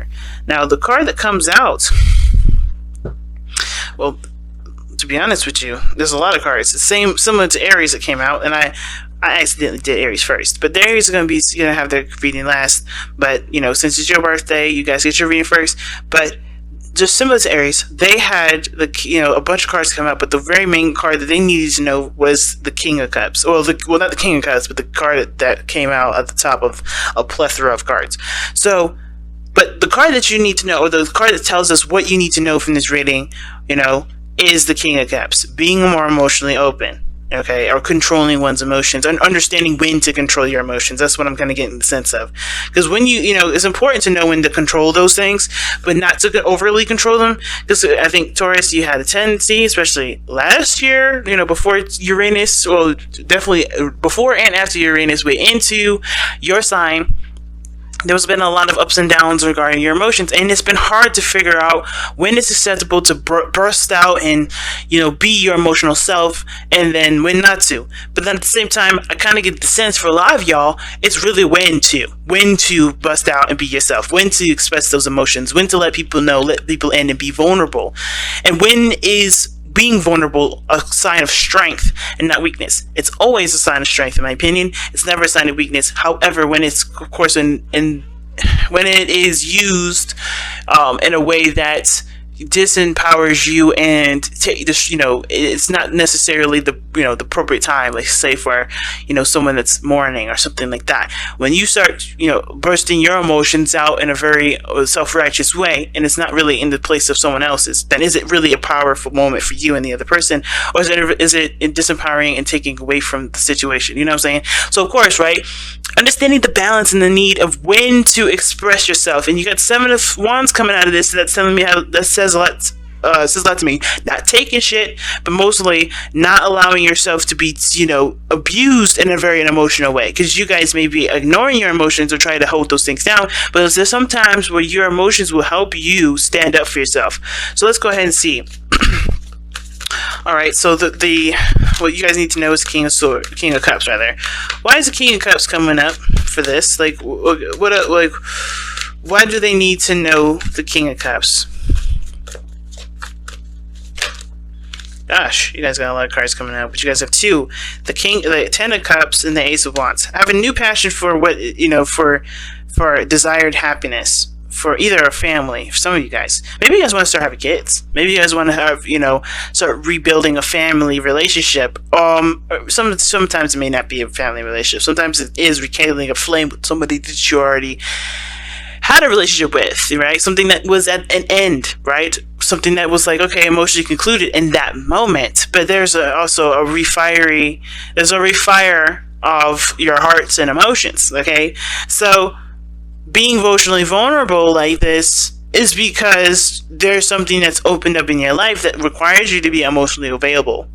here. Now, the card that comes out, well, to be honest with you, there's a lot of cards. Similar to Aries that came out, and I accidentally did Aries first. But the Aries are going to have their reading last. But, since it's your birthday, you guys get your reading first. But just similar to Aries, they had a bunch of cards come out, but the very main card that they needed to know was the King of Cups. Well, not the King of Cups, but the card that came out at the top of a plethora of cards. So, but the card that you need to know, or the card that tells us what you need to know from this reading, is the King of Cups. Being more emotionally open, okay, or controlling one's emotions, and understanding when to control your emotions. That's what I'm kind of getting the sense of. Because when it's important to know when to control those things, but not to overly control them. Because I think, Taurus, you had a tendency, especially last year, before Uranus, well, definitely before and after Uranus went into your sign, there's been a lot of ups and downs regarding your emotions, and it's been hard to figure out when it's acceptable to burst out and be your emotional self, and then when not to. But then at the same time, I kind of get the sense for a lot of y'all, it's really when to bust out and be yourself, when to express those emotions, when to let people know, let people in, and be vulnerable. And when is being vulnerable a sign of strength and not weakness? It's always a sign of strength, in my opinion. It's never a sign of weakness. However, when it's, of course, when it is used in a way that disempowers you, and it's not necessarily the appropriate time, like say for someone that's mourning or something like that. When you start bursting your emotions out in a very self-righteous way, and it's not really in the place of someone else's, then is it really a powerful moment for you and the other person, or is it disempowering and taking away from the situation? You know what I'm saying? So of course, right, understanding the balance and the need of when to express yourself. And you got 7 of Wands coming out of this, that's telling me that says a lot to me. Not taking shit, but mostly not allowing yourself to be abused in a very emotional way, because you guys may be ignoring your emotions or trying to hold those things down, but there's some times where your emotions will help you stand up for yourself. So let's go ahead and see. Alright, so what you guys need to know is King of Cups, rather. Why is the King of Cups coming up for this? Why do they need to know the King of Cups? Gosh, you guys got a lot of cards coming out, but you guys have 2: the 10 of Cups and the Ace of Wands. I have a new passion for for desired happiness. For either a family, for some of you guys. Maybe you guys want to start having kids. Maybe you guys want to have, start rebuilding a family relationship. Sometimes it may not be a family relationship. Sometimes it is rekindling a flame with somebody that you already had a relationship with, right? Something that was at an end, right? Something that was like, okay, emotionally concluded in that moment. But there's also a refire of your hearts and emotions, okay? So being emotionally vulnerable like this is because there's something that's opened up in your life that requires you to be emotionally available,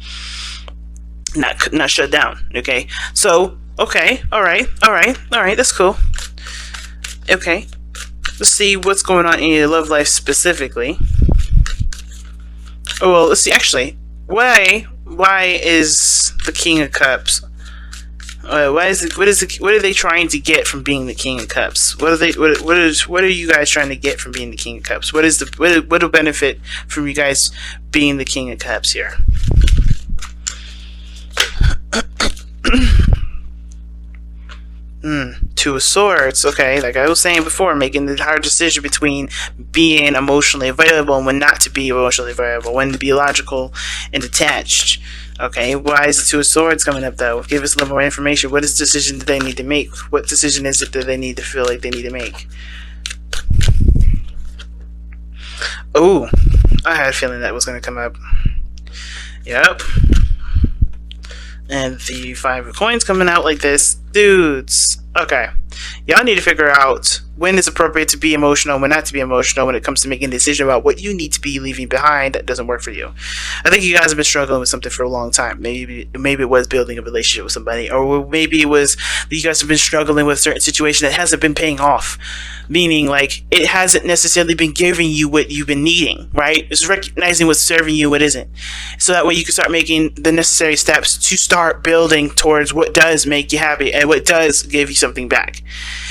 not shut down. Okay, so okay, all right, that's cool. Okay, let's see what's going on in your love life specifically. Oh well, let's see. Actually, why is the King of Cups? What are they trying to get from being the King of Cups? What are you guys trying to get from being the King of Cups? What will benefit from you guys being the King of Cups here? Two of Swords. Okay, like I was saying before, making the hard decision between being emotionally available and when not to be emotionally available, when to be logical and detached. Okay, why is the Two of Swords coming up though? Give us a little more information. What is the decision that they need to make? What decision is it that they need to feel like they need to make? Oh, I had a feeling that was going to come up. Yep. And the 5 of Coins coming out like this. Dudes. Okay. Y'all need to figure out when it's appropriate to be emotional, when not to be emotional, when it comes to making a decision about what you need to be leaving behind that doesn't work for you. I think you guys have been struggling with something for a long time. Maybe it was building a relationship with somebody, or maybe it was that you guys have been struggling with a certain situation that hasn't been paying off. Meaning, like, it hasn't necessarily been giving you what you've been needing, right? It's recognizing what's serving you, what isn't. So that way you can start making the necessary steps to start building towards what does make you happy and what does give you something back.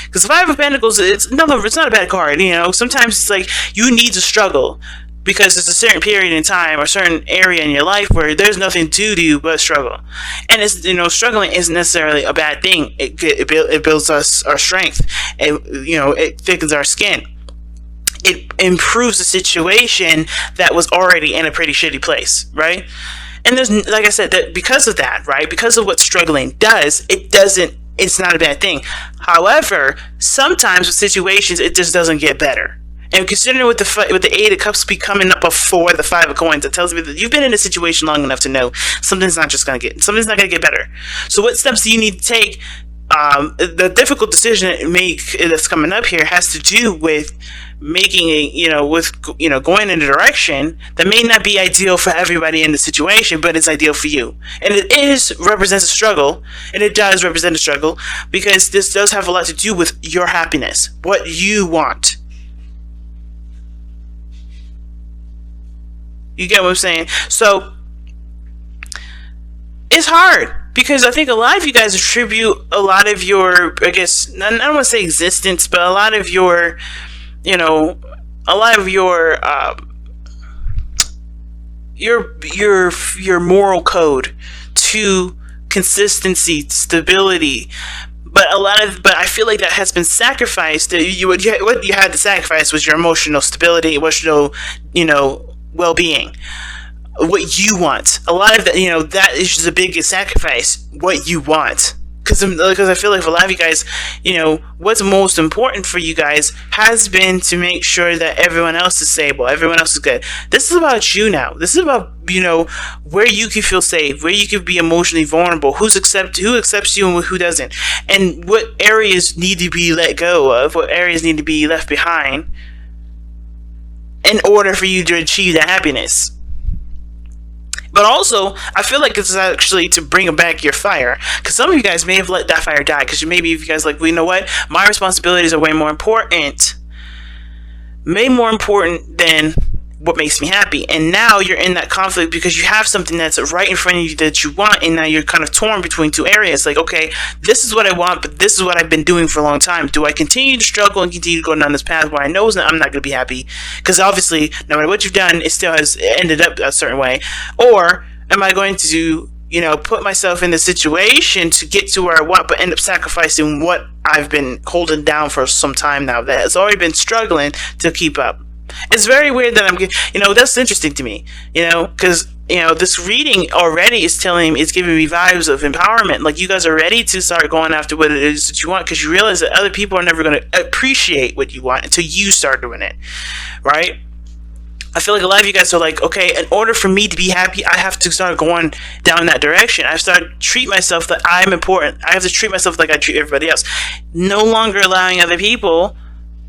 Because the Five of Pentacles, it's not a bad card. Sometimes it's like you need to struggle because there's a certain period in time or certain area in your life where there's nothing to do but struggle. And it's struggling isn't necessarily a bad thing. It builds us our strength. It thickens our skin. It improves the situation that was already in a pretty shitty place, right? And there's, like I said, that because of that, right? Because of what struggling does, it's not a bad thing. However, sometimes with situations, it just doesn't get better. And considering with the Eight of Cups be coming up before the Five of Coins, it tells me that you've been in a situation long enough to know something's not going to get better. So what steps do you need to take? The difficult decision to make that's coming up here has to do with making going in a direction that may not be ideal for everybody in the situation, but it's ideal for you. And it represents a struggle, and it does represent a struggle because this does have a lot to do with your happiness, what you want. You get what I'm saying? So it's hard. Because I think a lot of you guys attribute a lot of your, I guess, I don't want to say existence, but a lot of your, your moral code to consistency, stability. But I feel like that has been sacrificed. What you had to sacrifice was your emotional stability, emotional, well-being. What you want. A lot of that, that is the biggest sacrifice. What you want. Because I feel like for a lot of you guys, what's most important for you guys has been to make sure that everyone else is stable, everyone else is good. This is about you now. This is about, where you can feel safe, where you can be emotionally vulnerable, who accepts you and who doesn't, and what areas need to be let go of, what areas need to be left behind in order for you to achieve that happiness. But also, I feel like this is actually to bring back your fire. Because some of you guys may have let that fire die. Because maybe if you guys like, well, you know what? My responsibilities are way more important. Way more important than what makes me happy. And now you're in that conflict because you have something that's right in front of you that you want. And now you're kind of torn between two areas. Like, okay, this is what I want, but this is what I've been doing for a long time. Do I continue to struggle and continue to go down this path where I know I'm not going to be happy? Because obviously, no matter what you've done, it still has ended up a certain way. Or am I going to, put myself in the situation to get to where I want, but end up sacrificing what I've been holding down for some time now that has already been struggling to keep up? It's very weird that that's interesting to me, because, this reading already is giving me vibes of empowerment. Like, you guys are ready to start going after what it is that you want because you realize that other people are never going to appreciate what you want until you start doing it, right? I feel like a lot of you guys are like, okay, in order for me to be happy, I have to start going down that direction. I have to start treat myself that I'm important. I have to treat myself like I treat everybody else. No longer allowing other people,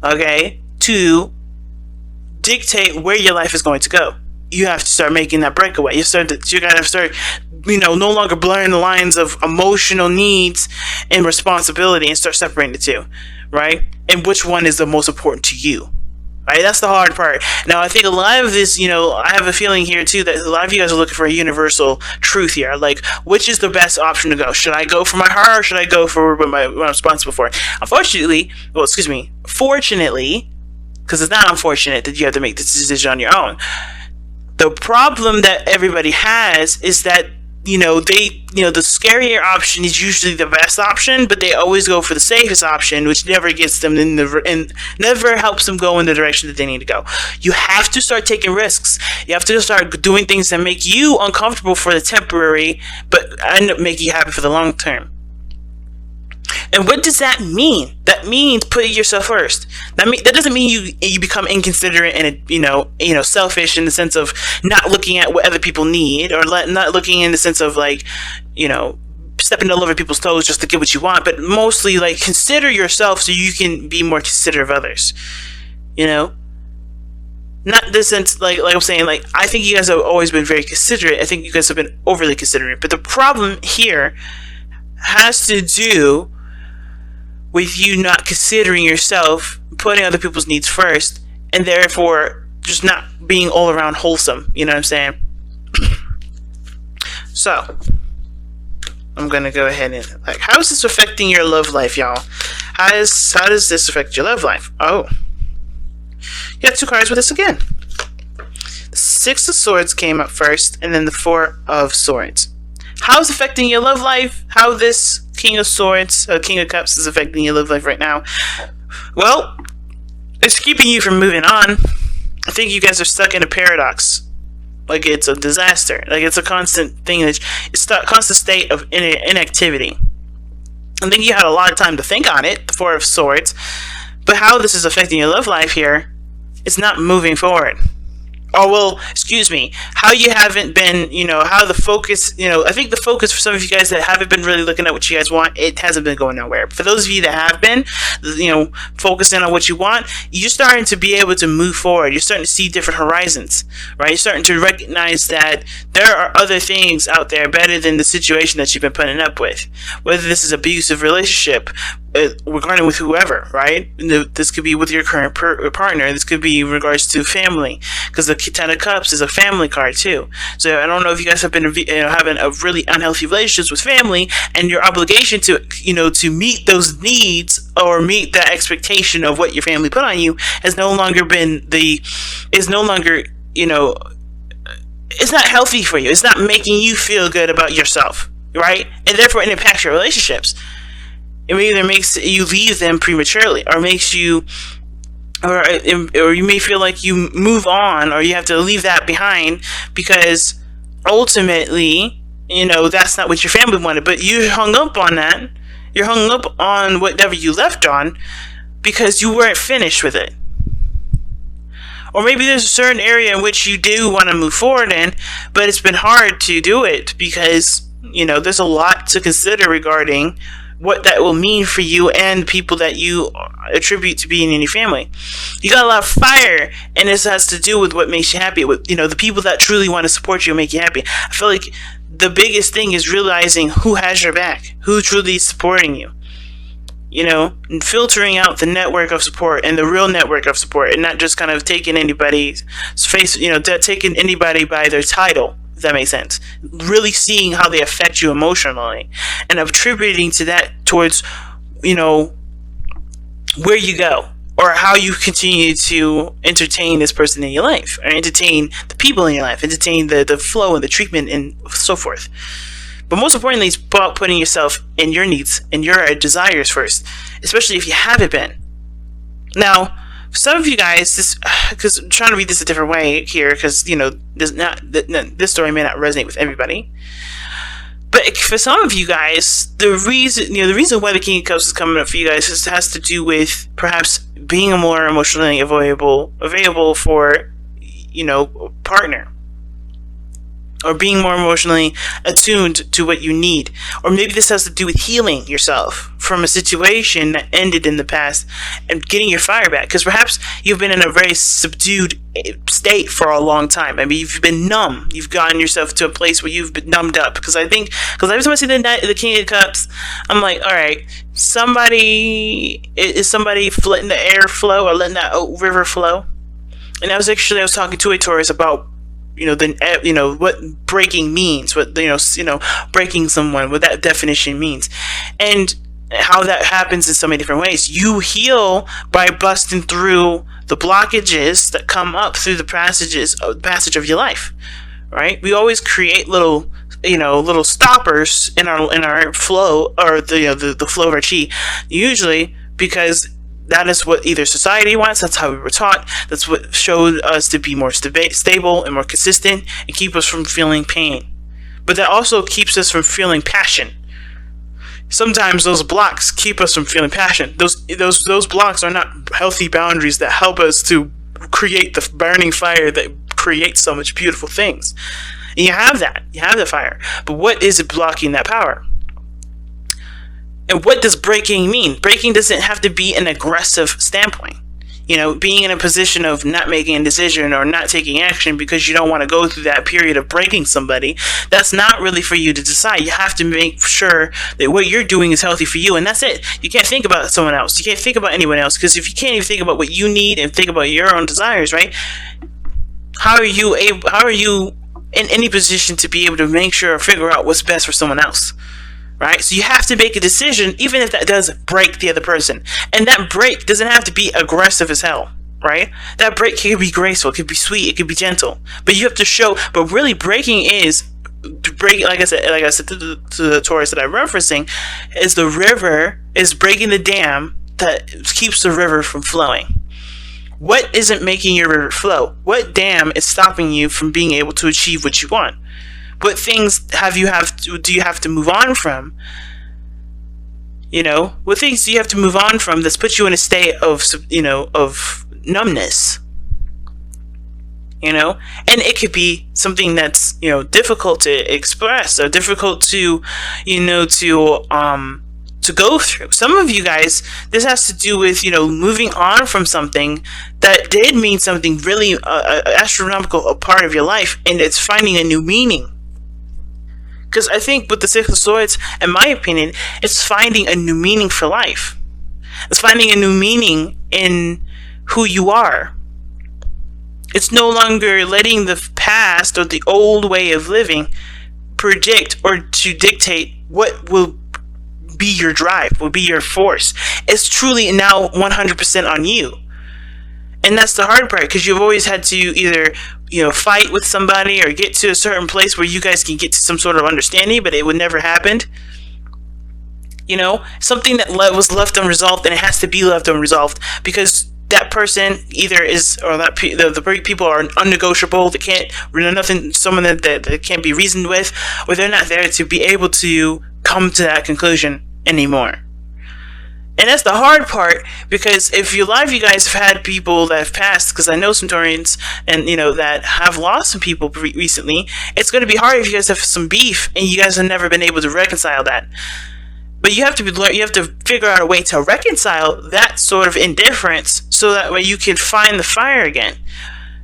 okay, to dictate where your life is going to go. You have to start making that breakaway. You gotta start, no longer blurring the lines of emotional needs and responsibility and start separating the two, right? And which one is the most important to you, right? That's the hard part. Now, I think a lot of this, I have a feeling here too that a lot of you guys are looking for a universal truth here. Like, which is the best option to go? Should I go for my heart or should I go for what I'm responsible for? Fortunately, because it's not unfortunate that you have to make this decision on your own. The problem that everybody has is that, the scarier option is usually the best option, but they always go for the safest option, which never gets them and never helps them go in the direction that they need to go. You have to start taking risks. You have to start doing things that make you uncomfortable for the temporary, but end up making you happy for the long term. And what does that mean? That means putting yourself first. That doesn't mean you become inconsiderate and selfish in the sense of not looking at what other people need, or not looking in the sense of stepping all over people's toes just to get what you want. But mostly consider yourself so you can be more considerate of others. Not this sense like I'm saying, I think you guys have always been very considerate. I think you guys have been overly considerate. But the problem here has to do with you not considering yourself, putting other people's needs first, and therefore just not being all around wholesome. You know what I'm saying? So, I'm gonna go ahead and like, how is this affecting your love life, y'all? How does this affect your love life? Oh, you got two cards with this again. The Six of Swords came up first, and then the Four of Swords. How is affecting your love life? How this King of Swords, King of Cups, is affecting your love life right now? Well, it's keeping you from moving on. I think you guys are stuck in a paradox. Like it's a disaster. Like it's a constant thing. It's a constant state of inactivity. I think you had a lot of time to think on it, the Four of Swords. But how this is affecting your love life here, it's not moving forward. Oh, well, excuse me, how you haven't been, how the focus, I think the focus for some of you guys that haven't been really looking at what you guys want, it hasn't been going nowhere. For those of you that have been, focusing on what you want, you're starting to be able to move forward. You're starting to see different horizons, right? You're starting to recognize that there are other things out there better than the situation that you've been putting up with. Whether this is an abusive relationship, regarding with whoever, right? This could be with your current partner. This could be in regards to family, because the Ten of Cups is a family card too. So I don't know if you guys have been having a really unhealthy relationships with family, and your obligation to to meet those needs or meet that expectation of what your family put on you has no longer it's not healthy for you. It's not making you feel good about yourself, right? And therefore it impacts your relationships. It either makes you leave them prematurely, or makes you, or you may feel like you move on, or you have to leave that behind because ultimately, that's not what your family wanted. But you hung up on that. You're hung up on whatever you left on because you weren't finished with it. Or maybe there's a certain area in which you do want to move forward in, but it's been hard to do it because, there's a lot to consider regarding what that will mean for you and people that you attribute to being in your family. You got a lot of fire, and this has to do with what makes you happy. With the people that truly want to support you and make you happy. I feel like the biggest thing is realizing who has your back, who truly is supporting you. And filtering out the network of support and the real network of support, and not just kind of taking anybody's face, taking anybody by their title. If that makes sense. Really seeing how they affect you emotionally and attributing to that towards, where you go or how you continue to entertain this person in your life, or entertain the people in your life, entertain the flow and the treatment and so forth. But most importantly, it's about putting yourself and your needs and your desires first, especially if you haven't been. Now, for some of you guys, because I'm trying to read this a different way here, because this story may not resonate with everybody. But for some of you guys, the reason why the King of Cups is coming up for you guys has to do with perhaps being more emotionally available for a partner. Or being more emotionally attuned to what you need. Or maybe this has to do with healing yourself from a situation that ended in the past and getting your fire back. Because perhaps you've been in a very subdued state for a long time. I mean, you've been numb. You've gotten yourself to a place where you've been numbed up. Because every time I see the King of Cups, I'm like, all right, is somebody letting the air flow or letting that river flow? And I was talking to a Taurus about what breaking means, what breaking someone, what that definition means, and how that happens in so many different ways. You heal by busting through the blockages that come up through the passage of your life, right? We always create little stoppers in our flow, or the flow of our chi, usually because that is what either society wants. That's how we were taught. That's what showed us to be more stable and more consistent and keep us from feeling pain. But that also keeps us from feeling passion. Sometimes those blocks keep us from feeling passion. Those blocks are not healthy boundaries that help us to create the burning fire that creates so much beautiful things. And you have that. You have the fire. But what is it blocking that power? And what does breaking mean? Breaking doesn't have to be an aggressive standpoint. Being in a position of not making a decision or not taking action because you don't want to go through that period of breaking somebody, that's not really for you to decide. You have to make sure that what you're doing is healthy for you, and that's it. You can't think about someone else. You can't think about anyone else, because if you can't even think about what you need and think about your own desires, right? How are you in any position to be able to make sure or figure out what's best for someone else? right? So you have to make a decision, even if that does break the other person. And that break doesn't have to be aggressive as hell, right? That break can be graceful, it could be sweet, it could be gentle. But you have to show, but really breaking is, to break, like I said to the Taurus that I'm referencing, is the river, is breaking the dam that keeps the river from flowing. What isn't making your river flow? What dam is stopping you from being able to achieve what you want? What things do you have to move on from? You know, what things do you have to move on from that's put you in a state of, you know, of numbness? You know, and it could be something that's, you know, difficult to express or difficult to, you know, to go through. Some of you guys, this has to do with, you know, moving on from something that did mean something really astronomical, a part of your life, and it's finding a new meaning. Because I think with the Six of Swords, in my opinion, it's finding a new meaning for life. It's finding a new meaning in who you are. It's no longer letting the past or the old way of living predict or to dictate what will be your drive, will be your force. It's truly now 100% on you. And that's the hard part, because you've always had to either, you know, fight with somebody or get to a certain place where you guys can get to some sort of understanding, but it would never happen. You know, something that was left unresolved, and it has to be left unresolved because that person either is, or that the people are unnegotiable. They can't, nothing, someone that can't be reasoned with, or they're not there to be able to come to that conclusion anymore. And that's the hard part, because if a lot of you guys have had people that have passed, because I know some Taurians and, you know, that have lost some people recently, it's going to be hard if you guys have some beef and you guys have never been able to reconcile that. But you have to figure out a way to reconcile that sort of indifference, so that way you can find the fire again,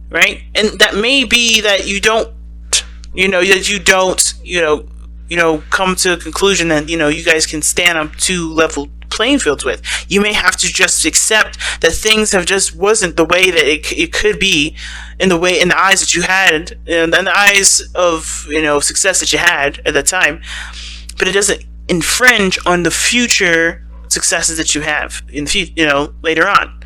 right? And that may be that you don't, come to a conclusion that, you know, you guys can stand up two level playing fields with. You may have to just accept that things have just wasn't the way that it could be, in the eyes that you had, and the eyes of, you know, success that you had at the time. But it doesn't infringe on the future successes that you have in the future, you know, later on.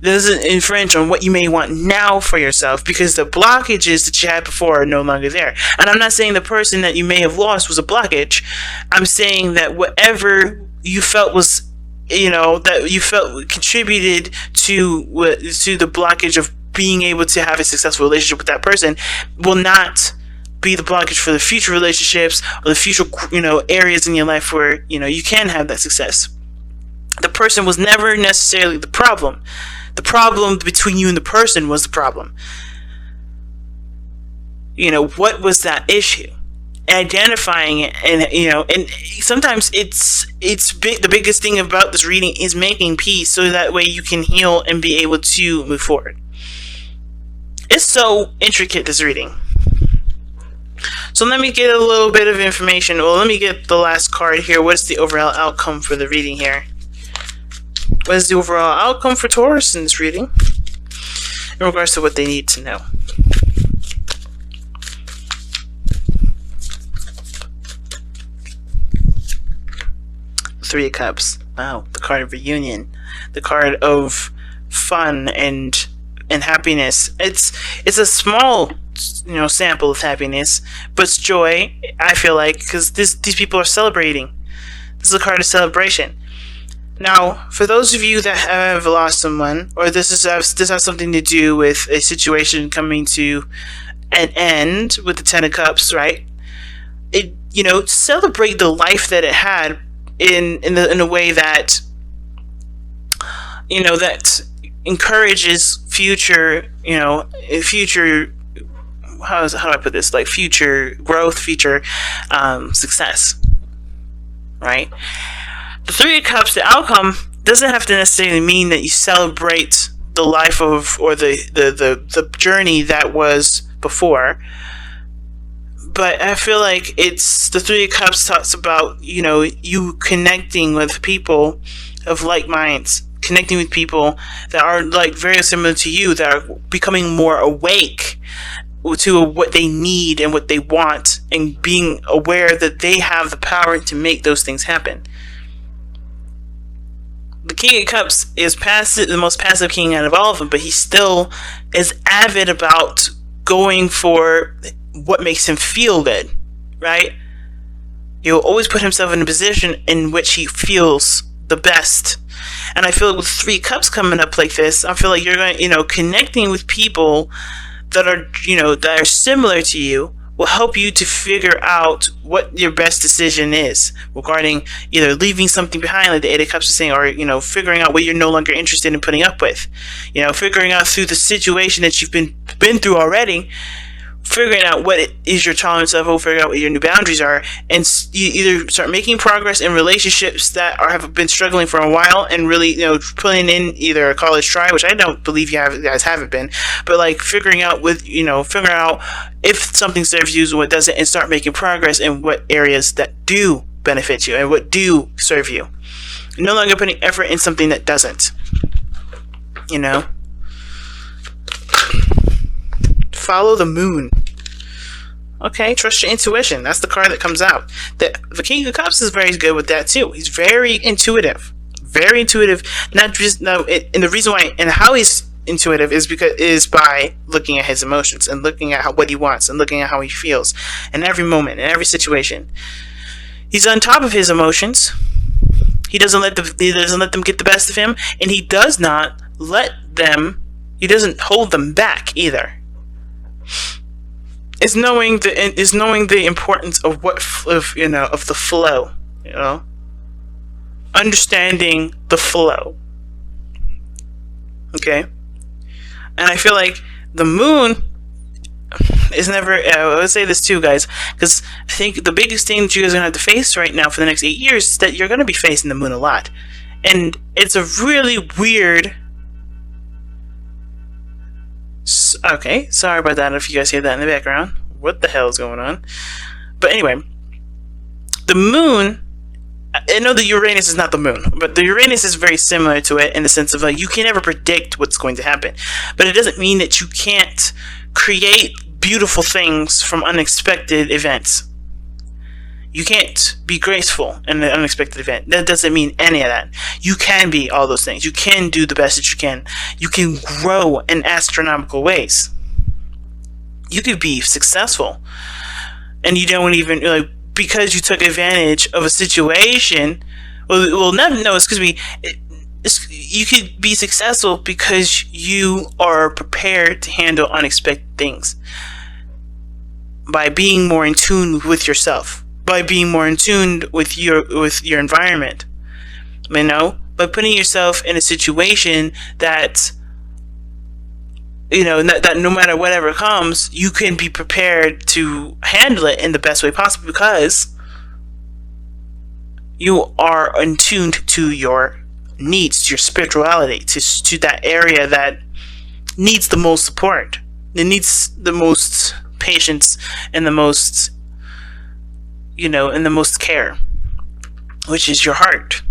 It doesn't infringe on what you may want now for yourself, because the blockages that you had before are no longer there. And I'm not saying the person that you may have lost was a blockage. I'm saying that whatever you felt was, you know, that you felt contributed to the blockage of being able to have a successful relationship with that person will not be the blockage for the future relationships or the future, you know, areas in your life where, you know, you can have that success. The person was never necessarily the problem. The problem between you and the person was the problem. You know, what was that issue? Identifying it, and, you know, and sometimes it's big. The biggest thing about this reading is making peace, so that way you can heal and be able to move forward. It's so intricate, this reading. So let me get a little bit of information. Well, let me get the last card here. What's the overall outcome for the reading here? What is the overall outcome for Taurus in this reading in regards to what they need to know? Three of Cups. Wow, the card of reunion, the card of fun and happiness. It's a small, you know, sample of happiness, but it's joy. I feel like, because these people are celebrating. This is a card of celebration. Now, for those of you that have lost someone, or this has something to do with a situation coming to an end with the Ten of Cups, right? It, you know, celebrate the life that it had in a way that, you know, that encourages future, you know, future, how do I put this? Like future growth, future success, right? The Three of Cups, the outcome doesn't have to necessarily mean that you celebrate the life of, or the journey that was before. But I feel like it's, the Three of Cups talks about, you know, you connecting with people of like minds, connecting with people that are like very similar to you, that are becoming more awake to what they need and what they want, and being aware that they have the power to make those things happen. The King of Cups is passive, the most passive king out of all of them, but he still is avid about going for what makes him feel good, right? He'll always put himself in a position in which he feels the best. And I feel like with 3 cups coming up like this, I feel like you're going, connecting with people that are similar to you will help you to figure out what your best decision is regarding either leaving something behind, like the 8 of Cups is saying, or figuring out what you're no longer interested in putting up with. Figuring out through the situation that you've been through already, figuring out what it is your tolerance level, figuring out what your new boundaries are, and you either start making progress in relationships that have been struggling for a while, and really putting in either a college try, which I don't believe you guys haven't been, but like figuring out figuring out if something serves you and what doesn't, and start making progress in what areas that do benefit you and what do serve you. No longer putting effort in something that doesn't. Follow the moon. Okay, trust your intuition. That's the card that comes out. The King of Cups is very good with that too. He's very intuitive. Very intuitive. And the reason why and how he's intuitive is by looking at his emotions and looking at what he wants and looking at how he feels in every moment, in every situation. He's on top of his emotions. He doesn't let them get the best of him, and he doesn't hold them back either. Is knowing the importance of of the flow, understanding the flow. Okay, and I feel like the moon is never. I would say this too, guys, because I think the biggest thing that you guys are gonna have to face right now for the next 8 years is that you're gonna be facing the moon a lot, and it's a really weird. Okay, sorry about that if you guys hear that in the background. What the hell is going on? But anyway, the moon, I know the Uranus is not the moon, but the Uranus is very similar to it in the sense of you can never predict what's going to happen. But it doesn't mean that you can't create beautiful things from unexpected events. You can't be graceful in an unexpected event. That doesn't mean any of that. You can be all those things. You can do the best that you can. You can grow in astronomical ways. You could be successful. And you don't even, because you took advantage of a situation, you could be successful because you are prepared to handle unexpected things. By being more in tune with yourself. By being more in tune with your environment, by putting yourself in a situation that that no matter whatever comes, you can be prepared to handle it in the best way possible because you are in tune to your needs, to your spirituality, to that area that needs the most support. It needs the most patience and the most and the most care, which is your heart.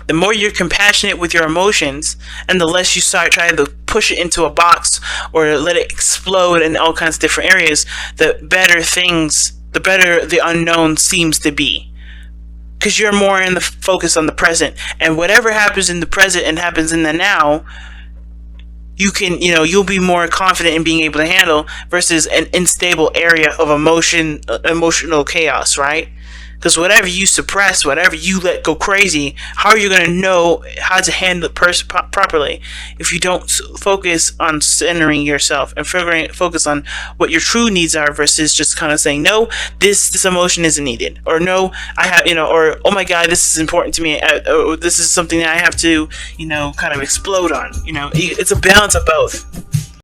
The more you're compassionate with your emotions, and the less you start trying to push it into a box or let it explode in all kinds of different areas, the better the unknown seems to be. Because you're more in the focus on the present, and whatever happens in the present and happens in the now, you can, you'll be more confident in being able to handle versus an unstable area of emotional chaos, right? Because whatever you suppress, whatever you let go crazy, how are you going to know how to handle it properly if you don't focus on centering yourself and focus on what your true needs are versus just kind of saying, no, this emotion isn't needed, or no, I have, or oh my God, this is important to me, or this is something that I have to, kind of explode on. It's a balance of both.